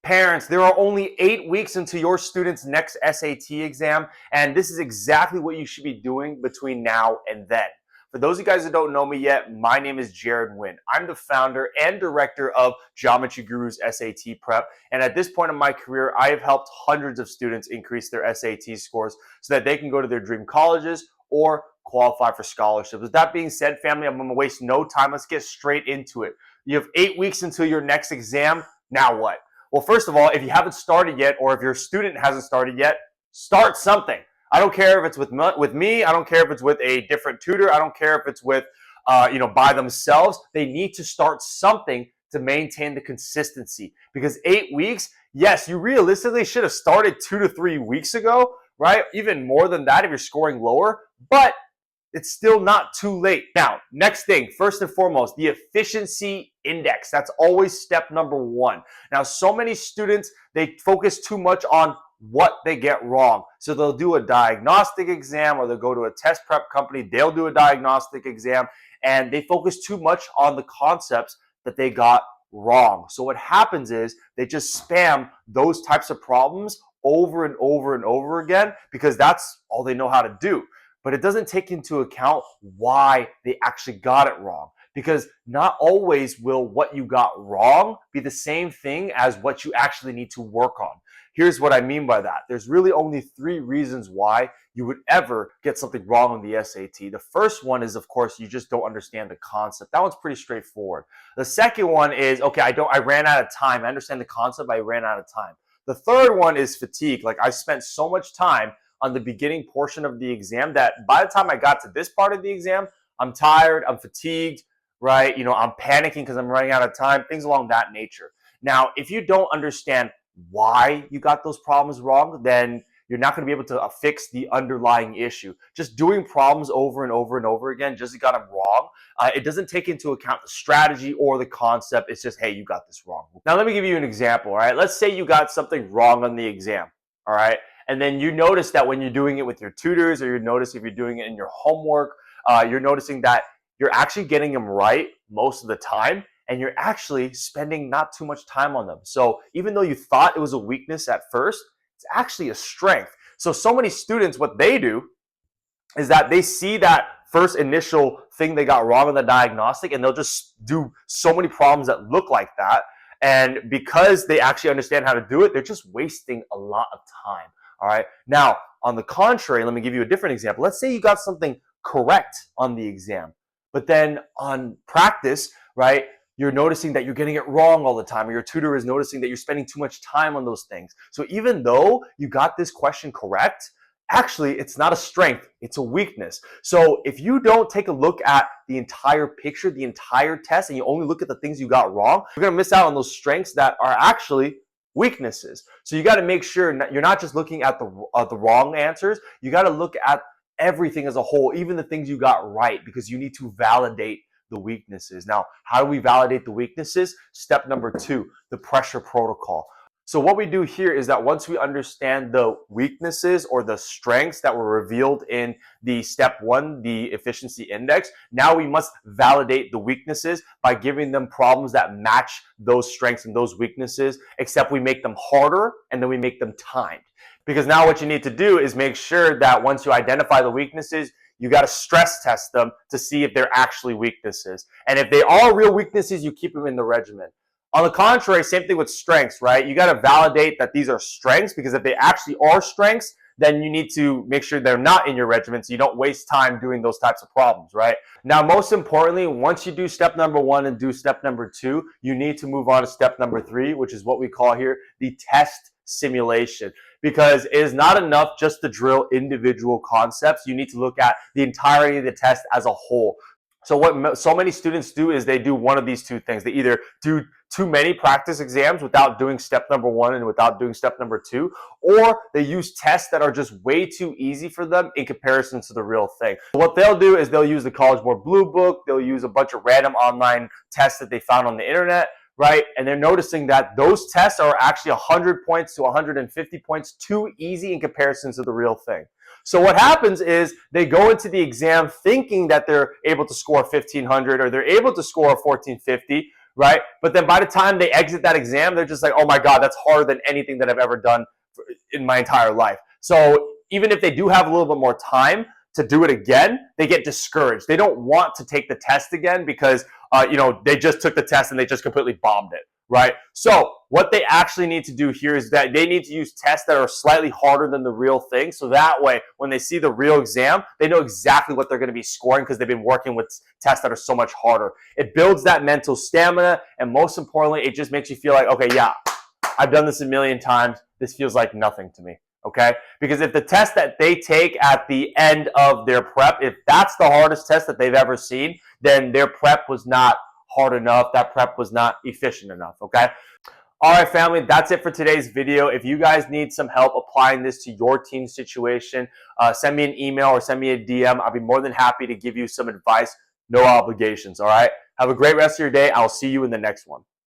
Parents, there are only 8 weeks until your student's next SAT exam, and this is exactly what you should be doing between now and then. For those of you guys that don't know me yet, my name is Jared Nguyen. I'm the founder and director of Geometry Guru's SAT Prep, and at this point in my career, I have helped hundreds of students increase their SAT scores so that they can go to their dream colleges or qualify for scholarships. With that being said, family, I'm going to waste no time. Let's get straight into it. You have 8 weeks until your next exam. Now what? Well, first of all, if you haven't started yet, or if your student hasn't started yet, start something. I don't care if it's with me. I don't care if it's with a different tutor. I don't care if it's with, by themselves. They need to start something to maintain the consistency. Because 8 weeks, yes, you realistically should have started 2 to 3 weeks ago, right? Even more than that if you're scoring lower, but it's still not too late. Now, next thing, first and foremost, the efficiency index. That's always step number one. Now, so many students, they focus too much on what they get wrong. So they'll do a diagnostic exam, or they'll go to a test prep company, they'll do a diagnostic exam, and they focus too much on the concepts that they got wrong. So what happens is they just spam those types of problems over and over and over again because that's all they know how to do. But it doesn't take into account why they actually got it wrong. Because not always will what you got wrong be the same thing as what you actually need to work on. Here's what I mean by that. There's really only 3 reasons why you would ever get something wrong on the SAT. The first one is, of course, you just don't understand the concept. That one's pretty straightforward. The second one is, okay, I ran out of time. I understand the concept, but I ran out of time. The third one is fatigue. Like, I spent so much time on the beginning portion of the exam that by the time I got to this part of the exam, I'm tired, I'm fatigued, right? I'm panicking because I'm running out of time, things along that nature. Now, if you don't understand why you got those problems wrong, then you're not going to be able to fix the underlying issue. Just doing problems over and over and over again, just you got them wrong. It doesn't take into account the strategy or the concept. It's just, hey, you got this wrong. Now, let me give you an example, all right? Let's say you got something wrong on the exam, all right? And then you notice that when you're doing it with your tutors, or you notice if you're doing it in your homework, you're noticing that you're actually getting them right most of the time, and you're actually spending not too much time on them. So even though you thought it was a weakness at first, it's actually a strength. So many students, what they do is that they see that first initial thing they got wrong in the diagnostic, and they'll just do so many problems that look like that. And because they actually understand how to do it, they're just wasting a lot of time. All right. Now, on the contrary, let me give you a different example. Let's say you got something correct on the exam, but then on practice, right, you're noticing that you're getting it wrong all the time, or your tutor is noticing that you're spending too much time on those things. So even though you got this question correct, actually, it's not a strength, it's a weakness. So if you don't take a look at the entire picture, the entire test, and you only look at the things you got wrong, you're going to miss out on those strengths that are actually weaknesses. So you got to make sure you're not just looking at the wrong answers. You got to look at everything as a whole, even the things you got right, because you need to validate the weaknesses. Now, how do we validate the weaknesses? Step number 2, the pressure protocol. So what we do here is that once we understand the weaknesses or the strengths that were revealed in the step 1, the efficiency index, now we must validate the weaknesses by giving them problems that match those strengths and those weaknesses, except we make them harder and then we make them timed. Because now what you need to do is make sure that once you identify the weaknesses, you got to stress test them to see if they're actually weaknesses. And if they are real weaknesses, you keep them in the regimen. On the contrary, same thing with strengths, right? You got to validate that these are strengths, because if they actually are strengths, then you need to make sure they're not in your regimen so you don't waste time doing those types of problems, right? Now, most importantly, once you do step number 1 and do step number 2, you need to move on to step number 3, which is what we call here the test simulation. Because it is not enough just to drill individual concepts. You need to look at the entirety of the test as a whole. So what so many students do is they do one of these 2 things. They either do too many practice exams without doing step number 1 and without doing step number 2, or they use tests that are just way too easy for them in comparison to the real thing. What they'll do is they'll use the College Board Blue Book, they'll use a bunch of random online tests that they found on the internet, right? And they're noticing that those tests are actually 100 points to 150 points too easy in comparison to the real thing. So what happens is they go into the exam thinking that they're able to score 1,500 or they're able to score 1,450, right? But then by the time they exit that exam, they're just like, oh my God, that's harder than anything that I've ever done in my entire life. So even if they do have a little bit more time to do it again, they get discouraged. They don't want to take the test again because they just took the test and they just completely bombed it, right? So what they actually need to do here is that they need to use tests that are slightly harder than the real thing. So that way, when they see the real exam, they know exactly what they're going to be scoring because they've been working with tests that are so much harder. It builds that mental stamina, and most importantly, it just makes you feel like, okay, yeah, I've done this a million times. This feels like nothing to me. Okay? Because if the test that they take at the end of their prep, if that's the hardest test that they've ever seen, then their prep was not hard enough. That prep was not efficient enough. Okay? All right, family, that's it for today's video. If you guys need some help applying this to your team situation, send me an email or send me a DM. I'll be more than happy to give you some advice. No obligations. All right? Have a great rest of your day. I'll see you in the next one.